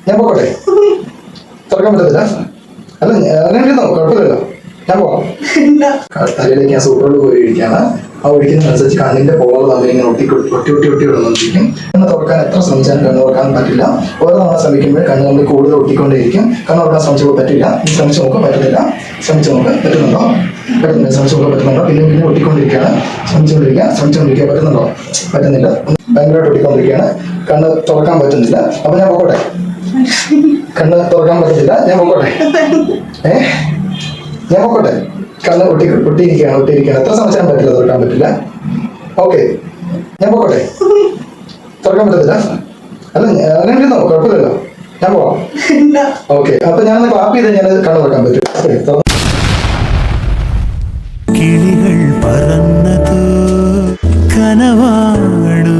ഞാൻ പോകട്ടെ? തുറക്കാൻ പറ്റത്തില്ല. അല്ല അങ്ങനെ ഇരുന്നോ, കുഴപ്പമില്ലല്ലോ. ഞാൻ പോവാം. തലയിലേക്ക് ഞാൻ സൂപ്പറോട് പോയി ഇരിക്കുകയാണ്. ആ ഒഴിക്കുന്നതനുസരിച്ച് കണ്ണിന്റെ പോള തമ്മിൽ ഇങ്ങനെ ഒട്ടി വിടുന്നോണ്ടിരിക്കും. കണ്ണ് തുറക്കാൻ എത്ര ശ്രമിച്ചാലും കണ്ണ് തുറക്കാൻ പറ്റില്ല. ഓരോ തവണ ശ്രമിക്കുമ്പോൾ കണ്ണ് നമ്മൾ കൂടുതൽ ഒട്ടിക്കൊണ്ടേയിരിക്കും. കണ്ണ് തുറക്കാൻ ശ്രമിച്ചപ്പോൾ പറ്റില്ല. ശ്രമിച്ചു നോക്കാൻ പറ്റുന്നില്ല. ശ്രമിച്ചു നോക്കാൻ പറ്റുന്നുണ്ടോ? പറ്റുന്നില്ല. ശ്രമിച്ചു നോക്കാൻ പറ്റുന്നുണ്ടോ? പിന്നെ ഒട്ടിക്കൊണ്ടിരിക്കുകയാണ്. ശ്രമിച്ചുകൊണ്ടിരിക്കുക. പറ്റുന്നുണ്ടോ? പറ്റുന്നില്ല. ഭയങ്കരമായിട്ട് ഒട്ടിക്കൊണ്ടിരിക്കുകയാണ്. കണ്ണ് തുറക്കാൻ പറ്റുന്നില്ല. അപ്പൊ ഞാൻ പോകട്ടെ? കണ്ണ് തുറക്കാൻ പറ്റത്തില്ല. ഞാൻ പോകട്ടെ? ഞാൻ പോകട്ടെ? കണ്ണ് ഒട്ടിയിരിക്കുകയാണ്. എത്ര ശ്രമിച്ചാലും പറ്റില്ല, തുറക്കാൻ പറ്റില്ല. ഓക്കെ, ഞാൻ പോകട്ടെ? തുറക്കാൻ പറ്റത്തില്ല. അല്ല അങ്ങനെ ഇരുന്നോ, കുഴപ്പമില്ലല്ലോ. ഞാൻ പോവാം. ഓക്കെ, അപ്പൊ ഞാൻ ക്ലാപ്പ് ചെയ്ത് ഞാൻ കണ്ണ് തുറക്കാൻ പറ്റും. കിളികൾ പറന്നതോ കനവാണു